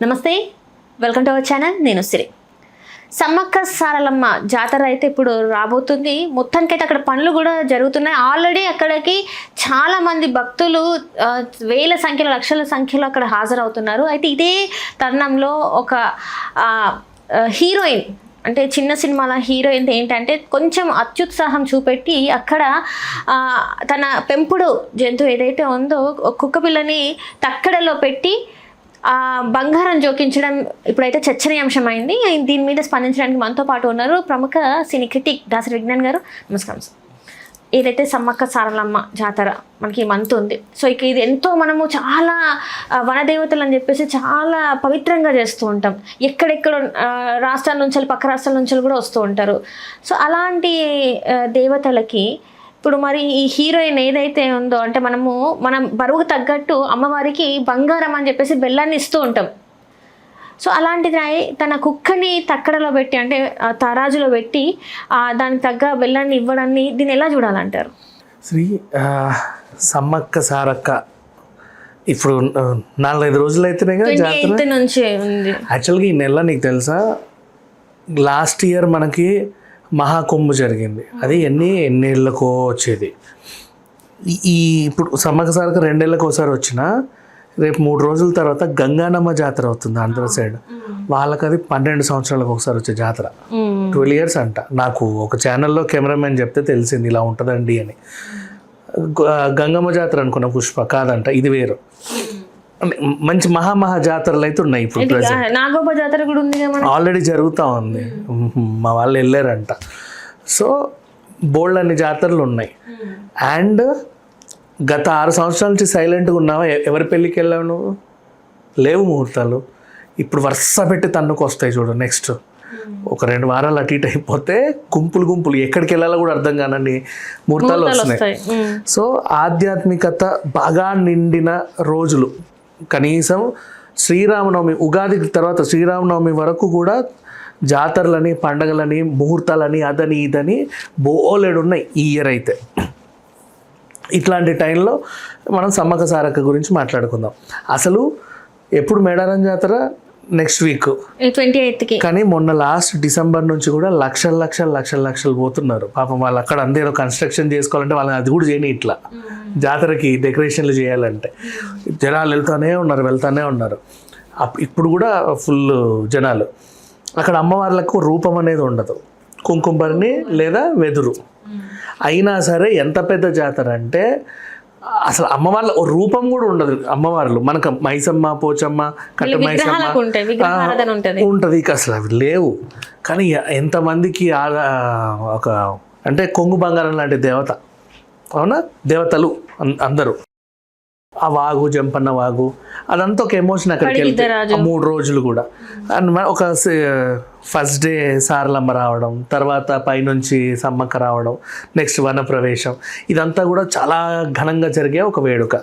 నమస్తే, welcome to our channel. నేను సిరి. సమ్మక్క సారలమ్మ జాతర అయితే ఇప్పుడు రాబోతుంది. మొత్తానికైతే అక్కడ పనులు కూడా జరుగుతున్నాయి. ఆల్రెడీ అక్కడికి చాలామంది భక్తులు వేల సంఖ్యలో, లక్షల సంఖ్యలో అక్కడ హాజరవుతున్నారు. అయితే ఇదే తరుణంలో ఒక హీరోయిన్, అంటే చిన్న సినిమాల హీరోయిన్ ఏంటంటే కొంచెం అత్యుత్సాహం చూపెట్టి అక్కడ తన పెంపుడు జంతువు ఏదైతే ఉందో కుక్క పిల్లని తక్కడలో పెట్టి బంగారం జోకించడం ఇప్పుడైతే చర్చనీయాంశమైంది. దీని మీద స్పందించడానికి మనతో పాటు ఉన్నారు ప్రముఖ సినీ క్రిటిక్ దాసరి విజ్ఞాన్ గారు. నమస్కారం సార్. ఏదైతే సమ్మక్క సారలమ్మ జాతర మనకి ఈ మంత్ ఉంది. సో ఇక ఇది ఎంతో మనము చాలా వనదేవతలు అని చెప్పేసి చాలా పవిత్రంగా చేస్తూ ఉంటాం. ఎక్కడెక్కడ రాష్ట్రాల నుంచి, పక్క రాష్ట్రాల నుంచి కూడా వస్తూ ఉంటారు. సో అలాంటి దేవతలకి ఇప్పుడు మరి ఈ హీరోయిన్ ఏదైతే ఉందో, అంటే మనం బరువుకు తగ్గట్టు అమ్మవారికి బంగారం అని చెప్పేసి బెల్లాన్ని ఇస్తూ ఉంటాం. సో అలాంటిది తన కుక్కని తక్కడలో పెట్టి, అంటే తరాజులో పెట్టి దానికి తగ్గ బెల్లాన్ని ఇవ్వడాన్ని దీన్ని ఎలా చూడాలంటారు? శ్రీ సమ్మక్క సారక్క ఇప్పుడు 4-5 రోజులు అయితేనే కదా జాతర నుంచి ఉంది. యాక్చువల్గా ఈ నెల నీకు తెలుసా, లాస్ట్ ఇయర్ మనకి మహాకుంభ జరిగింది. అది ఎన్నేళ్ళకో వచ్చేది. ఇప్పుడు సమ్మక్క సారక్క 2 ఏళ్ళకి ఒకసారి వచ్చినా, రేపు 3 రోజుల తర్వాత గంగానమ్మ జాతర అవుతుంది ఆంధ్ర సైడ్. వాళ్ళకి అది 12 సంవత్సరాలకు ఒకసారి వచ్చే జాతర. 12 years అంట. నాకు ఒక ఛానల్లో కెమెరామెన్ చెప్తే తెలిసింది ఇలా ఉంటుందండి అని. గంగమ్మ జాతర అనుకున్న పుష్ప కాదంట, ఇది వేరు. మంచి మహా జాతరలు అయితే ఉన్నాయి. ఇప్పుడు నాగోబా జాతర కూడా ఉంది, ఆల్రెడీ జరుగుతూ ఉంది. మా వాళ్ళు వెళ్ళారంట. సో బోల్డ్ అన్ని జాతరలు ఉన్నాయి. అండ్ గత 6 సంవత్సరాల నుంచి సైలెంట్గా ఉన్నావా? ఎవరి పెళ్ళికి వెళ్ళావు నువ్వు? లేవు ముహూర్తాలు. ఇప్పుడు వరుస పెట్టి తన్నుకు వస్తాయి చూడు. నెక్స్ట్ ఒక 2 వారాలు అటు ఇటు అయిపోతే గుంపులు ఎక్కడికి వెళ్ళాలో కూడా అర్థం కానని ముహూర్తాలు వస్తున్నాయి. సో ఆధ్యాత్మికత బాగా నిండిన రోజులు. కనీసం శ్రీరామనవమి, ఉగాది తర్వాత శ్రీరామనవమి వరకు కూడా జాతరలని, పండగలని, ముహూర్తాలని, అదని ఇదని బోలెడు ఉన్నాయి ఈ ఇయర్ అయితే. ఇట్లాంటి టైంలో మనం సమ్మక్క సారక్క గురించి మాట్లాడుకుందాం. అసలు ఎప్పుడు మేడారం జాతర? నెక్స్ట్ వీక్ 28కి. కానీ మొన్న లాస్ట్ డిసెంబర్ నుంచి కూడా లక్షలు పోతున్నారు. పాపం వాళ్ళు అక్కడ అందరూ కన్స్ట్రక్షన్ చేసుకోవాలంటే వాళ్ళని అది కూడా చేయని, ఇట్లా జాతరకి డెకరేషన్లు చేయాలంటే జనాలు వెళ్తూనే ఉన్నారు. ఇప్పుడు కూడా ఫుల్ జనాలు. అక్కడ అమ్మవార్లకు రూపం అనేది ఉండదు, కుంకుమని లేదా వెదురు. అయినా సరే ఎంత పెద్ద జాతర అంటే అసలు అమ్మవార్ల రూపం కూడా ఉండదు. అమ్మవార్లు మనకు మైసమ్మ, పోచమ్మ, కట్ట మైసమ్మ ఉంటుంది, ఇక అసలు అవి లేవు. కానీ ఎంతమందికి ఒక అంటే కొంగు బంగారం లాంటి దేవత, అవునా? దేవతలు అందరూ. ఆ వాగు, జంపన్న వాగు, అదంతా ఒక ఎమోషన్. అక్కడికి వెళ్తే 3 రోజులు కూడా. అండ్ ఒక ఫస్ట్ డే సారలమ్మ రావడం, తర్వాత పైనుంచి సమ్మక్క రావడం, నెక్స్ట్ వనప్రవేశం, ఇదంతా కూడా చాలా ఘనంగా జరిగే ఒక వేడుక.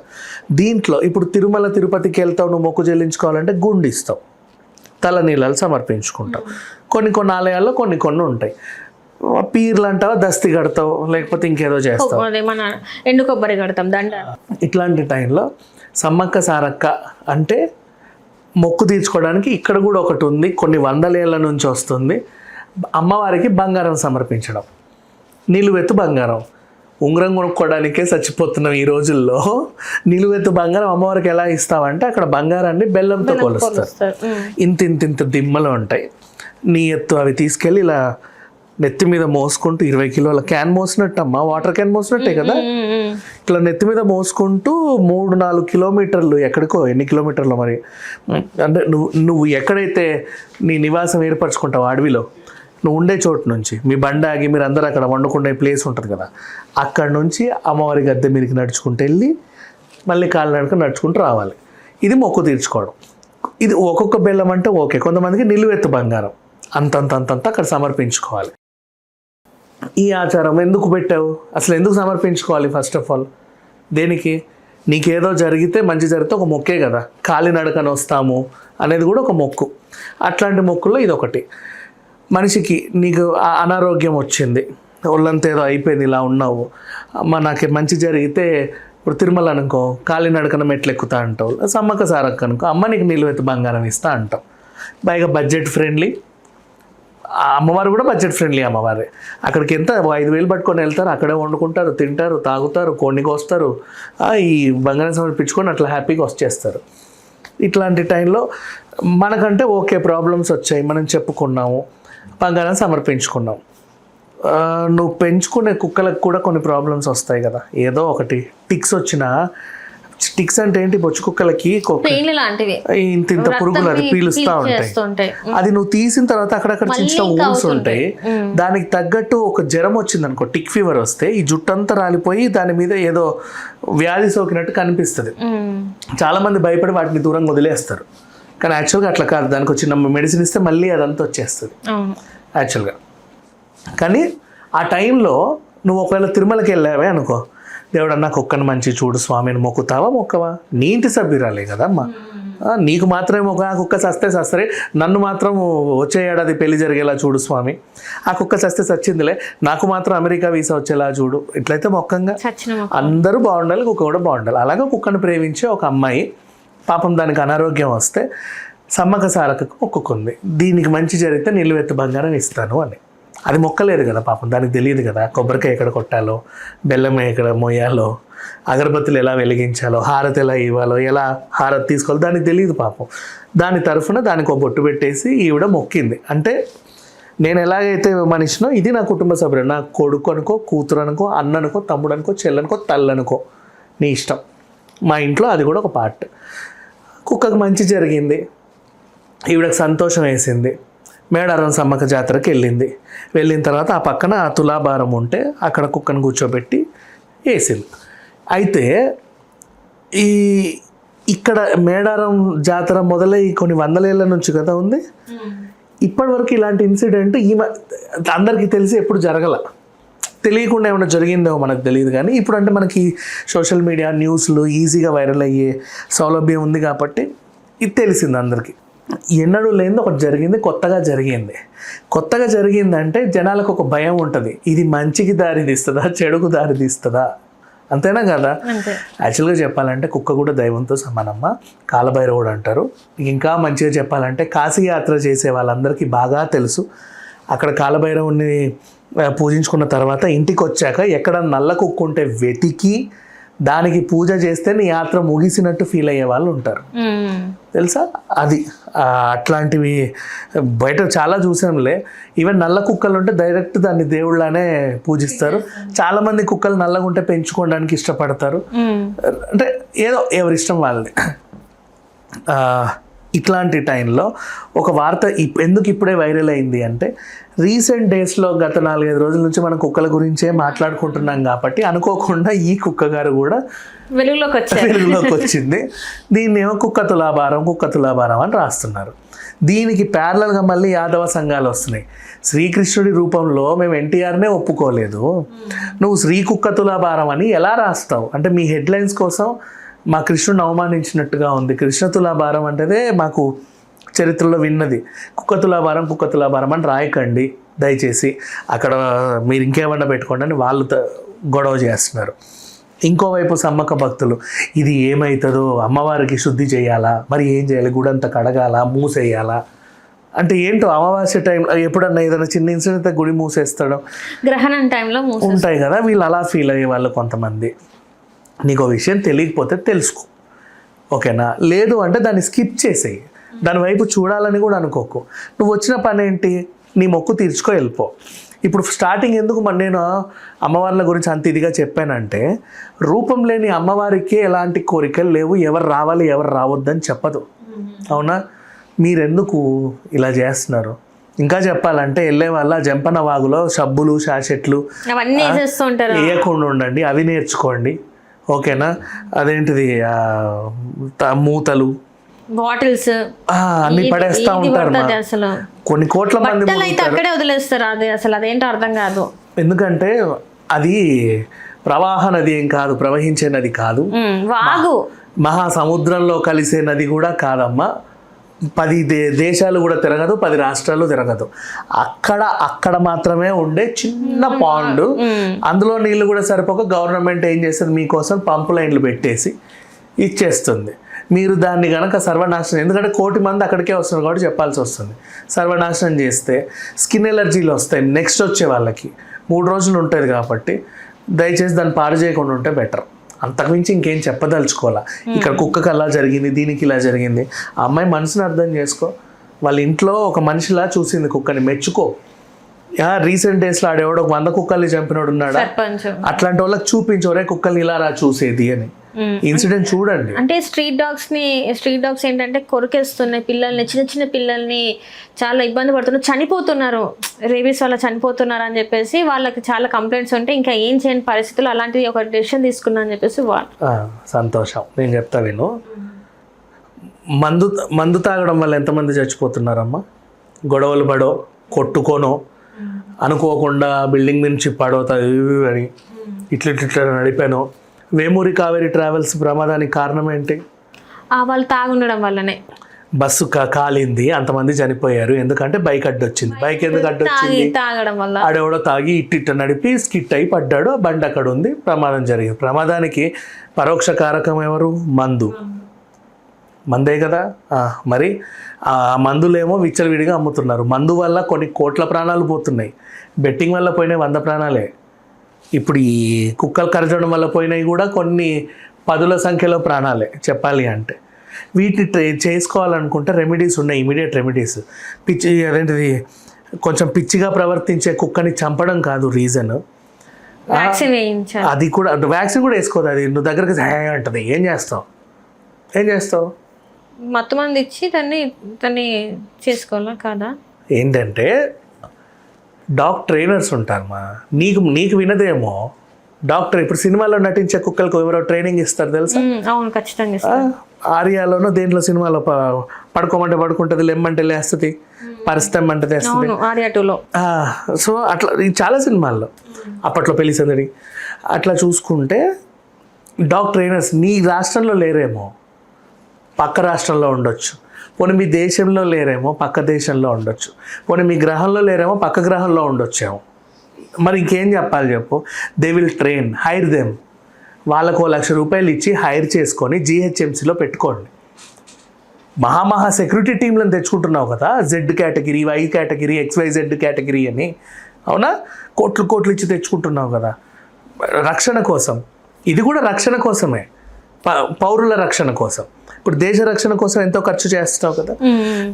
దీంట్లో ఇప్పుడు తిరుమల, తిరుపతికి వెళ్తావు, నువ్వు మొక్కు చెల్లించుకోవాలంటే గుండు ఇస్తావు, తలనీళ్ళలు సమర్పించుకుంటావు. కొన్ని ఆలయాల్లో కొన్ని ఉంటాయి. పీర్లు అంటావా, దస్తి కడతావు, లేకపోతే ఇంకేదో చేస్తావు, ఎండు కొబ్బరి కడతాం, దండ. ఇట్లాంటి టైంలో సమ్మక్క సారక్క అంటే మొక్కు తీర్చుకోవడానికి ఇక్కడ కూడా ఒకటి ఉంది. కొన్ని 100 ఏళ్ళ నుంచి వస్తుంది. అమ్మవారికి బంగారం సమర్పించడం, నిలువెత్తు బంగారం. ఉంగరం కొనుక్కోవడానికే చచ్చిపోతున్నాం ఈ రోజుల్లో. నిలువెత్తు బంగారం అమ్మవారికి ఎలా ఇస్తావంటే అక్కడ బంగారాన్ని బెల్లంతో కొలుస్తారు. ఇంత దిమ్మలు ఉంటాయి. నీ ఎత్తు అవి తీసుకెళ్ళి ఇలా నెత్తి మీద మోసుకుంటూ 20 కిలోల క్యాన్ మోసినట్టమ్మా, వాటర్ క్యాన్ మోసినట్టే కదా, ఇట్లా నెత్తి మీద మోసుకుంటూ 3-4 కిలోమీటర్లు, ఎక్కడికో ఎన్ని కిలోమీటర్లు మరి, అంటే నువ్వు ఎక్కడైతే నీ నివాసం ఏర్పరచుకుంటావు అడవిలో, నువ్వు ఉండే చోటు నుంచి మీ బండి ఆగి మీరు అందరూ అక్కడ వండుకునే ప్లేస్ ఉంటుంది కదా, అక్కడ నుంచి అమ్మవారి గద్దె మీదకి నడుచుకుంటూ వెళ్ళి మళ్ళీ కాలినడక నడుచుకుంటూ రావాలి. ఇది మొక్కు తీర్చుకోవడం. ఇది ఒక్కొక్క బెల్లం అంటే ఓకే. కొంతమందికి నిలువెత్తు బంగారం అంతంత అక్కడ సమర్పించుకోవాలి. ఈ ఆచారం ఎందుకు పెట్టావు? అసలు ఎందుకు సమర్పించుకోవాలి? ఫస్ట్ ఆఫ్ ఆల్ దేనికి? నీకేదో జరిగితే, మంచి జరిగితే ఒక మొక్కే కదా. కాలినడకన వస్తాము అనేది కూడా ఒక మొక్కు. అట్లాంటి మొక్కుల్లో ఇదొకటి. మనిషికి నీకు అనారోగ్యం వచ్చింది, ఒళ్ళంతా ఏదో అయిపోయింది, ఇలా ఉన్నావు, నాకు మంచి జరిగితే ఇప్పుడు తిరుమల అనుకో కాలినడకన మెట్లు ఎక్కుతా అంటావు, సమ్మక్క సారక్క అనుకో అమ్మ నీకు నిలువెత్తు బంగారం ఇస్తా అంటాం. పైగా బడ్జెట్ ఫ్రెండ్లీ, ఆ అమ్మవారు కూడా బడ్జెట్ ఫ్రెండ్లీ అమ్మవారే. అక్కడికి ఎంత 5,000 పట్టుకొని వెళ్తారు, అక్కడే వండుకుంటారు, తింటారు, తాగుతారు, కోడిని కోస్తారు, ఈ బంగారం సమర్పించుకొని అట్లా హ్యాపీగా వచ్చేస్తారు. ఇట్లాంటి టైంలో మనకంటే ఓకే ప్రాబ్లమ్స్ వచ్చాయి, మనం చెప్పుకున్నాము, బంగారం సమర్పించుకున్నాం. నువ్వు పెంచుకునే కుక్కలకు కూడా కొన్ని ప్రాబ్లమ్స్ వస్తాయి కదా, ఏదో ఒకటి టిక్స్ వచ్చినా, టిక్స్ అంటే ఏంటి, బొచ్చు కుక్కలకి ఇంత ఇంత పురుగులు అది పీలుస్తూ ఉంటాయి. అది నువ్వు తీసిన తర్వాత అక్కడక్కడ చిన్న చిన్న ఊన్స్ ఉంటాయి. దానికి తగ్గట్టు ఒక జ్వరం వచ్చింది అనుకో, టిక్ ఫీవర్ వస్తే ఈ జుట్టంతా రాలిపోయి దాని మీద ఏదో వ్యాధి సోకినట్టు కనిపిస్తుంది. చాలా మంది భయపడి వాటిని దూరంగా వదిలేస్తారు, కానీ యాక్చువల్గా అట్లా కాదు. దానికి ఒక చిన్న మెడిసిన్ ఇస్తే మళ్ళీ అదంతా వచ్చేస్తుంది యాక్చువల్గా. కానీ ఆ టైంలో నువ్వు ఒకవేళ తిరుమలకి వెళ్ళావే అనుకో, దేవుడు నాకు కుక్కను మంచి చూడు స్వామిని మొక్కుతావా మొక్కవా, నీ ఇంటి సభ్యురాలే కదమ్మా, నీకు మాత్రమే ఒక కుక్క సస్తే సస్తరే, నన్ను మాత్రం వచ్చే ఏడాది పెళ్లి జరిగేలా చూడు స్వామి, ఆ కుక్క సస్తే సచ్చిందిలే, నాకు మాత్రం అమెరికా వీసా వచ్చేలా చూడు. ఇట్లయితే మొక్కంగా అందరూ బాగుండాలి, కుక్క కూడా బాగుండాలి. అలాగే కుక్కను ప్రేమించే ఒక అమ్మాయి పాపం దానికి అనారోగ్యం వస్తే సమ్మక్క సారక్కకు మొక్కుకుంది, దీనికి మంచి జరిగితే నిలువెత్తు బంగారం ఇస్తాను అని. అది మొక్కలేదు కదా పాపం, దానికి తెలియదు కదా కొబ్బరికాయ ఎక్కడ కొట్టాలో, బెల్లం ఎక్కడ మోయాలో, అగరబత్తులు ఎలా వెలిగించాలో, హారతి ఎలా ఇవ్వాలో, ఎలా హారతి తీసుకోవాలో దానికి తెలియదు పాపం. దాని తరఫున దానికి ఒక బొట్టు పెట్టేసి ఈవిడ మొక్కింది. అంటే నేను ఎలాగైతే మనిషినో ఇది నా కుటుంబ సభ్యుడు, నా కొడుకు అనుకో, కూతురు అనుకో, అన్న అనుకో, తమ్ముడు అనుకో, చెల్లనుకో, తల్లనుకో, నీ ఇష్టం. మా ఇంట్లో అది కూడా ఒక పార్ట్. కుక్కకు మంచి జరిగింది, ఈవిడకి సంతోషం వేసింది, మేడారం సమ్మక్క జాతరకి వెళ్ళిన తర్వాత ఆ పక్కన ఆ తులాభారం ఉంటే అక్కడ కుక్కను కూర్చోబెట్టి వేసింది. అయితే ఇక్కడ మేడారం జాతర మొదలై కొన్ని 100 ఏళ్ళ నుంచి కదా ఉంది. ఇప్పటివరకు ఇలాంటి ఇన్సిడెంట్ అందరికీ తెలిసి ఎప్పుడు జరగల, తెలియకుండా ఏమైనా జరిగిందో మనకు తెలియదు. కానీ ఇప్పుడు అంటే మనకి సోషల్ మీడియా న్యూస్లు ఈజీగా వైరల్ అయ్యే సౌలభ్యం ఉంది కాబట్టి ఇది తెలిసింది అందరికీ. ఎన్నడూ లేనిది ఒకటి జరిగింది, కొత్తగా జరిగిందంటే జనాలకు ఒక భయం ఉంటుంది, ఇది మంచికి దారి తీస్తుందా చెడుకు దారి తీస్తుందా, అంతేనా కదా. యాక్చువల్గా చెప్పాలంటే కుక్క కూడా దైవంతో సమానమ్మ, కాలభైరవుడు అంటారు. ఇంకా మంచిగా చెప్పాలంటే కాశీ యాత్ర చేసే వాళ్ళందరికీ బాగా తెలుసు, అక్కడ కాలభైరవుని పూజించుకున్న తర్వాత ఇంటికి వచ్చాక ఎక్కడ నల్ల కుక్క ఉంటే వెతికి దానికి పూజ చేస్తే నీ యాత్ర ముగిసినట్టు ఫీల్ అయ్యే వాళ్ళు ఉంటారు, తెలుసా. అది అట్లాంటివి బయట చాలా చూసాంలే. ఈవెన్ నల్ల కుక్కలు ఉంటే డైరెక్ట్ దాన్ని దేవుళ్ళనే పూజిస్తారు. చాలా మంది కుక్కలు నల్లగా ఉంటే పెంచుకోవడానికి ఇష్టపడతారు, అంటే ఏదో ఎవరి ఇష్టం వాళ్ళది. ఇట్లాంటి టైంలో ఒక వార్త ఎందుకు ఇప్పుడే వైరల్ అయింది అంటే, రీసెంట్ డేస్లో గత 4-5 రోజుల నుంచి మనం కుక్కల గురించే మాట్లాడుకుంటున్నాం కాబట్టి అనుకోకుండా ఈ కుక్క గారు కూడా వెలుగులోకి వచ్చింది. దీన్ని ఏమో కుక్క తులాభారం అని రాస్తున్నారు. దీనికి ప్యారలల్గా మళ్ళీ యాదవ సంఘాలు వస్తున్నాయి. శ్రీకృష్ణుడి రూపంలో మేము ఎన్టీఆర్నే ఒప్పుకోలేదు, నువ్వు శ్రీ కుక్క తులాభారం అని ఎలా రాస్తావు అంటే మీ హెడ్లైన్స్ కోసం మా కృష్ణుడిని అవమానించినట్టుగా ఉంది. కృష్ణ తులాభారం అంటేదే మాకు చరిత్రలో విన్నది, కుక్క తులాభారం అని రాయకండి దయచేసి, అక్కడ మీరు ఇంకేమన్నా పెట్టుకోండి అని వాళ్ళు గొడవ చేస్తున్నారు. ఇంకోవైపు సమ్మక్క భక్తులు ఇది ఏమవుతుందో, అమ్మవారికి శుద్ధి చేయాలా, మరి ఏం చేయాలి, గుడంతా కడగాల, మూసేయాలా అంటే ఏంటో. అమావాస్య టైంలో ఎప్పుడన్నా ఏదైనా చిన్న ఇన్సిడెంట్ గుడి మూసేస్తాడు, గ్రహణం టైంలో ఉంటాయి కదా, వీళ్ళు అలా ఫీల్ అయ్యే వాళ్ళు కొంతమంది. నీకు విషయం తెలియకపోతే తెలుసుకో, ఓకేనా. లేదు అంటే దాన్ని స్కిప్ చేసేయి, దాని వైపు చూడాలని కూడా అనుకోకు. నువ్వు వచ్చిన పని ఏంటి, నీ మొక్కు తీర్చుకో వెళ్ళిపో. ఇప్పుడు స్టార్టింగ్ ఎందుకు నేను అమ్మవార్ల గురించి అంత ఇదిగా చెప్పానంటే, రూపం లేని అమ్మవారికి ఎలాంటి కోరికలు లేవు, ఎవరు రావాలి ఎవరు రావద్దని చెప్పదు, అవునా. మీరెందుకు ఇలా చేస్తున్నారు? ఇంకా చెప్పాలంటే వెళ్ళే వాళ్ళ జంపన వాగులో సబ్బులు షాషెట్లు వేయకుండా ఉండండి, అవి నేర్చుకోండి, ఓకేనా. అదేంటిది మూతలు బాటిల్స్ అన్ని పడేస్తా ఉంటారు. కొన్ని కోట్ల మంది అక్కడే వదిలేస్తారు, అది అసలు అదేంటో అర్థం కాదు. ఎందుకంటే అది ప్రవాహ నది ఏం కాదు, ప్రవహించే నది కాదు, వాగు మహాసముద్రంలో కలిసే నది కూడా కాదమ్మా. 10 దేశాలు కూడా తిరగదు, 10 రాష్ట్రాలు తిరగదు. అక్కడ మాత్రమే ఉండే చిన్న పాండు, అందులో నీళ్ళు కూడా సరిపోక గవర్నమెంట్ ఏం చేస్తుంది, మీకోసం పంపు లైన్లు పెట్టేసి ఇచ్చేస్తుంది. మీరు దాన్ని కనుక సర్వనాశనం, ఎందుకంటే 1 కోటి మంది అక్కడికే వస్తున్నారు కాబట్టి చెప్పాల్సి వస్తుంది, సర్వనాశనం చేస్తే స్కిన్ ఎలర్జీలు వస్తాయి నెక్స్ట్ వచ్చే వాళ్ళకి. 3 రోజులు ఉంటుంది కాబట్టి దయచేసి దాన్ని పాడు చేయకుండా ఉంటే బెటర్. అంతకుమించి ఇంకేం చెప్పదలుచుకోవాలా. ఇక్కడ కుక్కకి అలా జరిగింది, దీనికి ఇలా జరిగింది. ఆ అమ్మాయి మనసుని అర్థం చేసుకో. వాళ్ళ ఇంట్లో ఒక మనిషిలా చూసింది కుక్కని, మెచ్చుకో. రీసెంట్ డేస్లో ఆడేవాడు ఒక 100 కుక్కల్ని చంపినోడు ఉన్నాడా, అట్లాంటి వాళ్ళకి చూపించోరే కుక్కల్ని ఇలా రా చూసేది అని. ఇన్సిడెంట్ చూడండి. అంటే స్ట్రీట్ డాగ్స్ ఏంటంటే కొరికేస్తున్నాయి పిల్లల్ని, చిన్న పిల్లల్ని చాలా ఇబ్బంది పడుతున్నారు, చనిపోతున్నారు, రేబీస్ వల్ల చనిపోతున్నారు అని చెప్పేసి వాళ్ళకి చాలా కంప్లైంట్స్ ఉంటే ఇంకా ఏం చేయని పరిస్థితులు అలాంటిది ఒక డెసిషన్ తీసుకున్నా అని చెప్పేసి వాళ్ళు. సంతోషం. నేను చెప్తా విను. మందు తాగడం వల్ల ఎంతమంది చచ్చిపోతున్నారమ్మా? గొడవలు పడో, కొట్టుకోనో, అనుకోకుండా బిల్డింగ్ నుంచి పడవుతుంది అని ఇట్లా నడిపాను. వేమూరి కావేరి ట్రావెల్స్ ప్రమాదానికి కారణం ఏంటి? వాళ్ళు తాగుండడం వల్లనే బస్సు కాలింది, అంతమంది చనిపోయారు. ఎందుకంటే బైక్ అడ్డొచ్చింది. బైక్ ఎందుకు అడ్డొచ్చింది? తాగడం వల్ల. ఆడెవడో తాగి ఇట్టిట్ట నడిపి స్కిట్ అయి పడ్డాడు, బండి అక్కడ ఉంది, ప్రమాదం జరిగింది. ప్రమాదానికి పరోక్ష కారకం ఎవరు? మందే కదా. మరి ఆ మందులేమో విచ్చలవిడిగా అమ్ముతున్నారు. మందు వల్ల కొన్ని కోట్ల ప్రాణాలు పోతున్నాయి, బెట్టింగ్ వల్ల పోయినాయి 100 ప్రాణాలే. ఇప్పుడు ఈ కుక్కలు కరచడం వల్ల పోయినాయి కూడా కొన్ని 10ల సంఖ్యలో ప్రాణాలే చెప్పాలి అంటే. వీటిని చేసుకోవాలనుకుంటే రెమెడీస్ ఉన్నాయి, ఇమీడియట్ రెమెడీస్. అదేంటిది, కొంచెం పిచ్చిగా ప్రవర్తించే కుక్కని చంపడం కాదు రీజన్. అది కూడా వ్యాక్సిన్ కూడా వేసుకోదు. అది నువ్వు దగ్గరకు అంటది, ఏం చేస్తావు? మొత్తం మంది ఇచ్చి దాన్ని చేసుకోవాలా కాదా? ఏంటంటే డాగ్ ట్రైనర్స్ ఉంటారమ్మా. నీకు వినదేమో, డాక్టర్ ఇప్పుడు సినిమాలో నటించే కుక్కలకు ఎవరో ట్రైనింగ్ ఇస్తారు తెలుసా? అవును, ఖచ్చితంగా. ఆర్యాలోనో దేంట్లో సినిమాలో పడుకోమంటే పడుకుంటుంది, లెమ్మంటే లేస్తుంది, పరిస్థితి తెస్తుంది. సో అట్లా చాలా సినిమాల్లో అప్పట్లో పెళ్లి సందడి అట్లా చూసుకుంటే డాగ్ ట్రైనర్స్ నీ రాష్ట్రంలో లేరేమో, పక్క రాష్ట్రంలో ఉండొచ్చు. పోనీ మీ దేశంలో లేరేమో, పక్క దేశంలో ఉండొచ్చు. పోనీ మీ గ్రహంలో లేరేమో, పక్క గ్రహంలో ఉండొచ్చేమో. మరి ఇంకేం చెప్పాలి చెప్పు? They will train, hire them. వాళ్ళకు ₹1,00,000 ఇచ్చి హైర్ చేసుకొని GHMCలో పెట్టుకోండి. మహా సెక్యూరిటీ టీంలను తెచ్చుకుంటున్నావు కదా, Z category, Y category, XYZ category అని. అవునా? కోట్లు ఇచ్చి తెచ్చుకుంటున్నావు కదా రక్షణ కోసం. ఇది కూడా రక్షణ కోసమే, పౌరుల రక్షణ కోసం. ఇప్పుడు దేశ రక్షణ కోసం ఎంతో ఖర్చు చేస్తున్నావు కదా.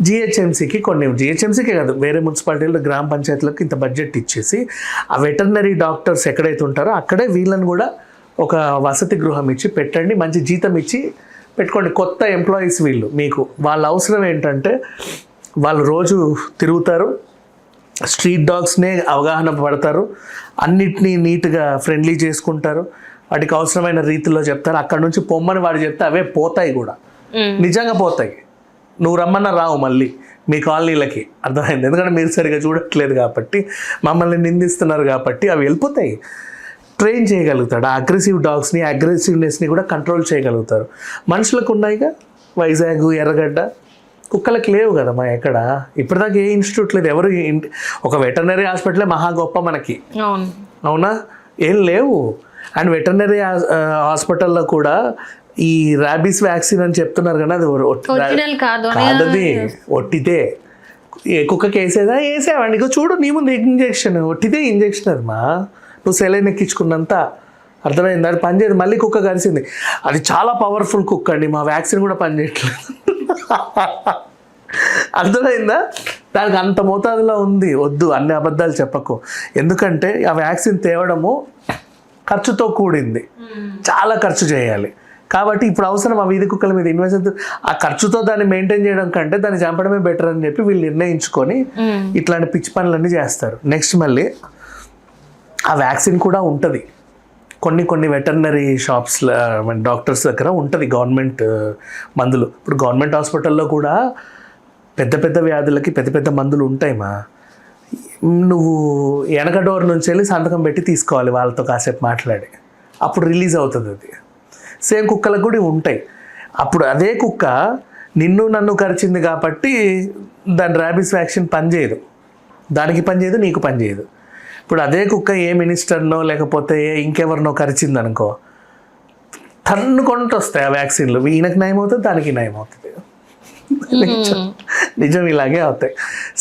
GHMCకి GHMCకే కాదు, వేరే మున్సిపాలిటీలు, గ్రామ పంచాయతీలకు ఇంత బడ్జెట్ ఇచ్చేసి ఆ వెటర్నరీ డాక్టర్స్ ఎక్కడైతే ఉంటారో అక్కడే వీళ్ళని కూడా ఒక వసతి గృహం ఇచ్చి పెట్టండి, మంచి జీతం ఇచ్చి పెట్టుకోండి. కొత్త ఎంప్లాయీస్ వీళ్ళు మీకు. వాళ్ళ అవసరం ఏంటంటే వాళ్ళు రోజు తిరుగుతారు, స్ట్రీట్ డాగ్స్నే అవగాహన పడతారు, అన్నిటినీ నీట్గా ఫ్రెండ్లీ చేసుకుంటారు, వాటికి అవసరమైన రీతిలో చెప్తారు. అక్కడ నుంచి పొమ్మని వాడు చెప్తే అవే పోతాయి కూడా, నిజంగా పోతాయి. నువ్వు రమ్మన్నా రావు మళ్ళీ మీ కాలనీలకి. అర్థమైంది? ఎందుకంటే మీరు సరిగా చూడట్లేదు కాబట్టి, మమ్మల్ని నిందిస్తున్నారు కాబట్టి అవి వెళ్ళిపోతాయి. ట్రైన్ చేయగలుగుతాడు. ఆ అగ్రెసివ్నెస్ని కూడా కంట్రోల్ చేయగలుగుతారు. మనుషులకు ఉన్నాయిగా, వైజాగ్, ఎర్రగడ్డ. కుక్కలకి లేవు కదా మా ఎక్కడ. ఇప్పటిదాకా ఏ ఇన్స్టిట్యూట్ లేదు. ఎవరు ఒక వెటర్నరీ హాస్పిటలే మహా గొప్ప మనకి. అవునా? ఏం లేవు. అండ్ వెటర్నరీ హాస్పిటల్లో కూడా ఈ ర్యాబీస్ వ్యాక్సిన్ అని చెప్తున్నారు కానీ అది కాదది, ఒట్టితే. కుక్కకి వేసేవాడిని చూడు, నీ ముందు ఇంజెక్షన్, ఒట్టితే ఇంజెక్షన్. అది నువ్వు సెలైన్ ఎక్కించుకున్నంత. అర్థమైంది? అది పనిచేయదు. మళ్ళీ కుక్క కలిసింది, అది చాలా పవర్ఫుల్ కుక్క అండి, మా వ్యాక్సిన్ కూడా పనిచేయట్లేదు. అర్థమైందా? దానికి అంత మోతాదులో ఉంది. వద్దు, అన్ని అబద్ధాలు చెప్పకు. ఎందుకంటే ఆ వ్యాక్సిన్ తేవడము ఖర్చుతో కూడింది, చాలా ఖర్చు చేయాలి. కాబట్టి ఇప్పుడు అవసరం ఆ వీధి కుక్కల మీద ఇన్వెస్ట్. ఆ ఖర్చుతో దాన్ని మెయింటైన్ చేయడం కంటే దాన్ని చంపడమే బెటర్ అని చెప్పి వీళ్ళు నిర్ణయించుకొని ఇట్లాంటి పిచ్చి పనులన్నీ చేస్తారు. నెక్స్ట్ మళ్ళీ ఆ వ్యాక్సిన్ కూడా ఉంటుంది కొన్ని వెటర్నరీ షాప్స్లో, డాక్టర్స్ దగ్గర ఉంటుంది గవర్నమెంట్ మందులు. ఇప్పుడు గవర్నమెంట్ హాస్పిటల్లో కూడా పెద్ద వ్యాధులకి పెద్ద మందులు ఉంటాయి. నువ్వు వెనక డోర్ నుంచి వెళ్ళి సంతకం పెట్టి తీసుకోవాలి వాళ్ళతో కాసేపు మాట్లాడి, అప్పుడు రిలీజ్ అవుతుంది అది. సేమ్ కుక్కలకు కూడా ఉంటాయి. అప్పుడు అదే కుక్క నిన్ను నన్ను కరిచింది కాబట్టి దాని ర్యాబీస్ వ్యాక్సిన్ పనిచేయదు, దానికి పనిచేయదు, నీకు పనిచేయదు. ఇప్పుడు అదే కుక్క ఏ మినిస్టర్నో లేకపోతే ఇంకెవరినో కరిచింది అనుకో, తన్నుకుంటూ వస్తాయి ఆ వ్యాక్సిన్లు. ఈయనకి నయం అవుతుంది, దానికి నయం అవుతుంది. నిజం ఇలాగే అవుతాయి.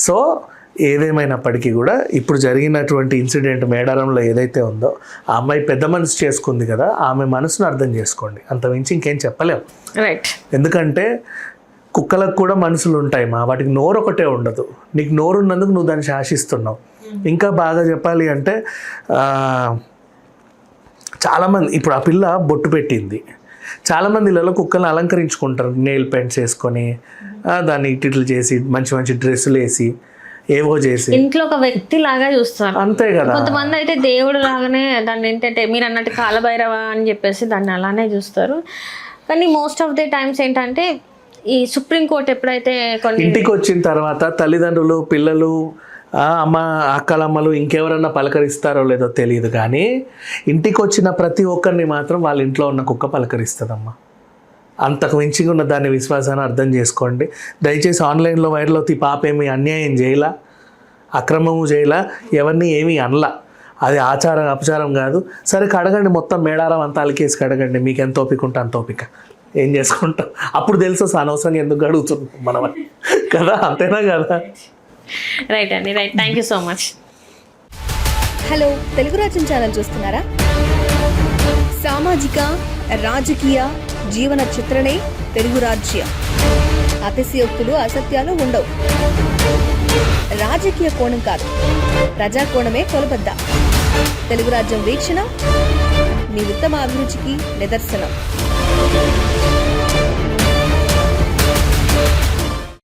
సో ఏదేమైనప్పటికీ కూడా ఇప్పుడు జరిగినటువంటి ఇన్సిడెంట్ మేడారంలో ఏదైతే ఉందో, ఆ అమ్మాయి పెద్ద మనసు చేసుకుంది కదా, ఆమె మనసును అర్థం చేసుకోండి, అంతమించి ఇంకేం చెప్పలేము. రైట్. ఎందుకంటే కుక్కలకు కూడా మనసులు ఉంటాయి మా, వాటికి నోరు ఒకటే ఉండదు. నీకు నోరు ఉన్నందుకు నువ్వు దాన్ని శాసిస్తున్నావు. ఇంకా బాగా చెప్పాలి అంటే చాలామంది ఇప్పుడు ఆ పిల్ల బొట్టు పెట్టింది, చాలామంది ఇళ్ళలో కుక్కలను అలంకరించుకుంటారు, నెయిల్ పెయింట్స్ వేసుకొని దాన్ని ఇట్లు చేసి మంచి మంచి డ్రెస్సులు వేసి ఏవో చేసి ఇంట్లో ఒక వ్యక్తి లాగా చూస్తారు. అంతే కదా. కొంతమంది అయితే దేవుడు లాగానే దాన్ని ఏంటంటే మీరు అన్నట్టు కాలభైరవ అని చెప్పేసి దాన్ని అలానే చూస్తారు. కానీ మోస్ట్ ఆఫ్ ది టైమ్స్ ఏంటంటే ఈ సుప్రీంకోర్టు ఎప్పుడైతే కొన్ని ఇంటికి వచ్చిన తర్వాత తల్లిదండ్రులు పిల్లలు అమ్మ అక్కలమ్మలు ఇంకెవరన్నా పలకరిస్తారో లేదో తెలియదు, కానీ ఇంటికి వచ్చిన ప్రతి ఒక్కరిని మాత్రం వాళ్ళ ఇంట్లో ఉన్న కుక్క పలకరిస్తుందమ్మా. అంతకు మించిగా ఉన్న దాని విశ్వాసాన్ని అర్థం చేసుకోండి. దయచేసి ఆన్లైన్లో వైరల్ అవుతాయి, పాప ఏమి అన్యాయం చేయలా, అక్రమము చేయలా, ఎవరిని ఏమీ అనలా, అది ఆచారం అపచారం కాదు. సరే కడగండి, మొత్తం మేడారం అంతా అలికేసి కడగండి, మీకు ఎంత ఓపిక ఉంటే అంత ఓపిక, ఏం చేసుకుంటాం అప్పుడు తెలుసు అనవసరంగా ఎందుకు అడుగుతున్నాం మనం కదా, అంతేనా కదా. రైట్ అండి, right. Thank you so much. Hello, Telugu రాజ్యం ఛానల్ చూస్తున్నారా? సామాజిక రాజకీయ జీవన చిత్రణే తెలుగు రాజ్యం. అతిశయోక్తులు అసత్యాలు ఉండవు. రాజకీయ కోణం కాదు, ప్రజా కోణమే కొలబద్ద. తెలుగు రాజ్యం వీక్షణ మీ ఉత్తమ అభిరుచికి నిదర్శనం.